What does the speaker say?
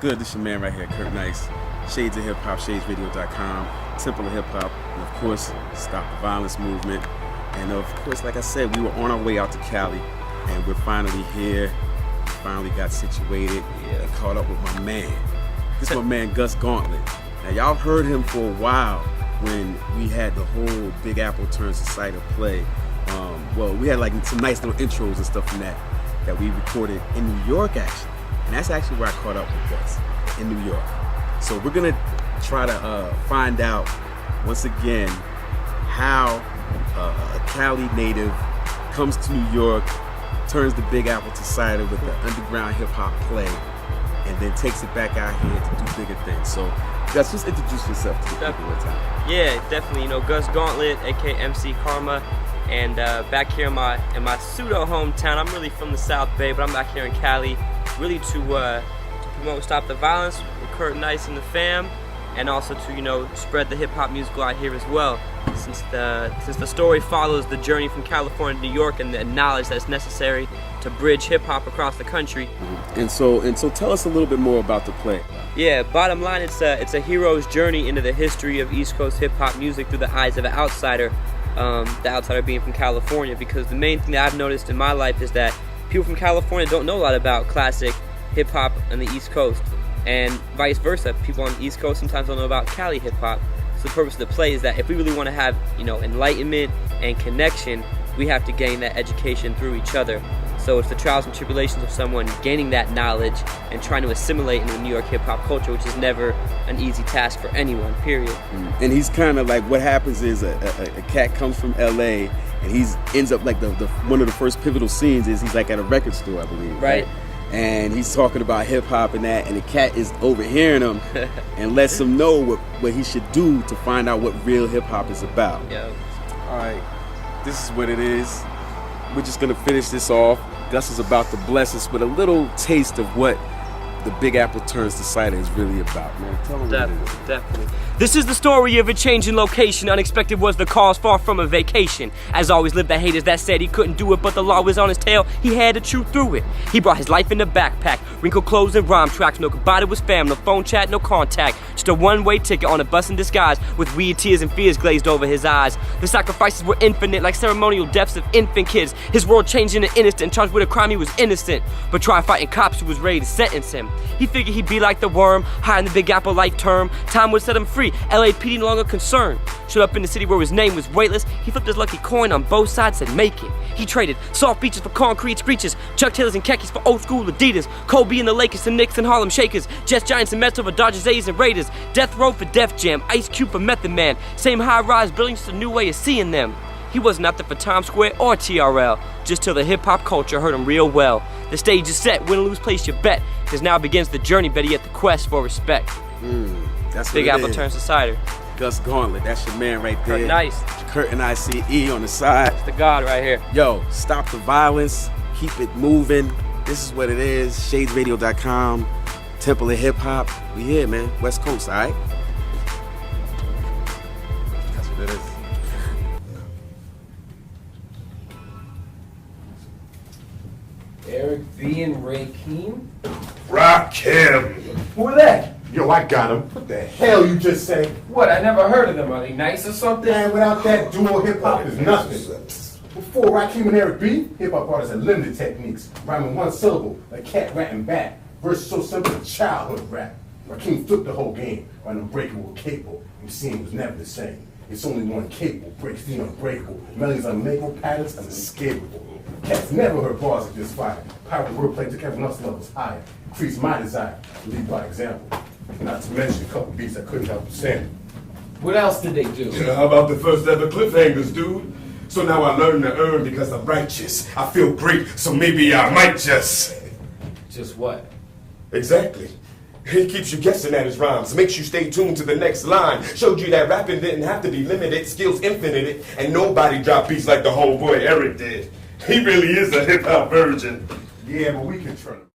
good? This your man right here, Kurt Nice. Shades of Hip Hop, shadesradio.com, Temple of Hip Hop, and of course, Stop the Violence Movement. And of course, like I said, we were on our way out to Cali, and we're finally here. We finally got situated and caught up with my man. This is my man, Gus Gauntlett. Now, y'all heard him for a while when we had the whole Big Apple Turns To Cider play. Well, we had like some nice little intros and stuff from that we recorded in New York, actually. And that's actually where I caught up with Gus, in New York. So we're gonna try to find out, once again, how a Cali native comes to New York, turns the Big Apple to cider with the underground hip hop play, and then takes it back out here to do bigger things. So, Gus, just introduce yourself to the people one time. Yeah, definitely. You know, Gus Gauntlett, aka MC Karma, and back here in my pseudo hometown. I'm really from the South Bay, but I'm back here in Cali, really to promote Stop the Violence with Kurt Nice and the fam, and also to spread the hip hop music out here as well. Since the story follows the journey from California to New York and the knowledge that's necessary to bridge hip hop across the country. And so tell us a little bit more about the play. Yeah, bottom line, it's a hero's journey into the history of East Coast hip hop music through the eyes of an outsider. The outsider being from California, because the main thing that I've noticed in my life is that people from California don't know a lot about classic hip hop on the East Coast, and vice versa. People on the East Coast sometimes don't know about Cali hip hop. So the purpose of the play is that if we really want to have enlightenment and connection, we have to gain that education through each other. So it's the trials and tribulations of someone gaining that knowledge and trying to assimilate into the New York hip hop culture, which is never an easy task for anyone, period. And he's kind of like, what happens is a cat comes from LA and he's ends up like the one of the first pivotal scenes is he's like at a record store, I believe. Right. And he's talking about hip hop and that, and the cat is overhearing him and lets him know what he should do to find out what real hip hop is about. Yeah. All right, this is what it is. We're just gonna finish this off. Gus is about to bless us with a little taste of what the Big Apple Turns To Cider is really about, man. Tell them what it is. Definitely. This is the story of a change in location. Unexpected was the cause, far from a vacation. As always lived the haters that said he couldn't do it, but the law was on his tail. He had to chew through it. He brought his life in a backpack, wrinkled clothes and rhyme tracks. No goodbye to his fam, no phone chat, no contact. Just a one-way ticket on a bus in disguise, with weird tears and fears glazed over his eyes. The sacrifices were infinite, like ceremonial deaths of infant kids. His world changed in an instant, charged with a crime he was innocent, but tried fighting cops who was ready to sentence him. He figured he'd be like the worm, high in the Big Apple life term. Time would set him free, LAPD no longer concerned. Showed up in the city where his name was weightless. He flipped his lucky coin on both sides, said make it. He traded soft beaches for concrete screeches, Chuck Taylors and khakis for old school Adidas, Kobe and the Lakers and Knicks and Harlem Shakers, Jets, Giants and Mets over Dodgers, A's and Raiders, Death Row for Def Jam, Ice Cube for Method Man, same high-rise buildings, just a new way of seeing them. He wasn't out there for Times Square or TRL, just till the hip-hop culture heard him real well. The stage is set, win or lose, place your bet, because now begins the journey, better yet the quest for respect. That's Big what Apple Turns To Cider. Gus Gauntlett, that's your man right there. Kurt Nice. Kurt and ICE on the side. It's the God right here. Yo, stop the violence, keep it moving. This is what it is, shadesradio.com, Temple of Hip Hop. We here, man, West Coast, all right? That's what it is. Eric V and Rakeem? Rock him! Who are they? Yo, I got him. What the hell you just say? What? I never heard of them. Are they nice or something? Man, without that duo hip-hop is nothing. Before Rakeem and Eric B, hip-hop artists had limited techniques, rhyming one syllable, like cat ratting back. Verses so simple, childhood rap. Rakeem flipped the whole game, while Unbreakable was capable. MCing was never the same. It's only one capable, breaks the unbreakable. Melodies unmakeable, patterns unescapable. Cats never heard bars like this fire. Power of wordplay took everyone else's levels higher. Increased my desire to lead by example. Not to mention a couple beats I couldn't help stand. What else did they do? Yeah, how about the first ever cliffhangers, dude? So now I learn to earn because I'm righteous. I feel great, so maybe I might just... Just what? Exactly. He keeps you guessing at his rhymes, makes you stay tuned to the next line. Showed you that rapping didn't have to be limited, skills infinite, and nobody dropped beats like the homeboy Eric did. He really is a hip-hop virgin. Yeah, but we can turn him.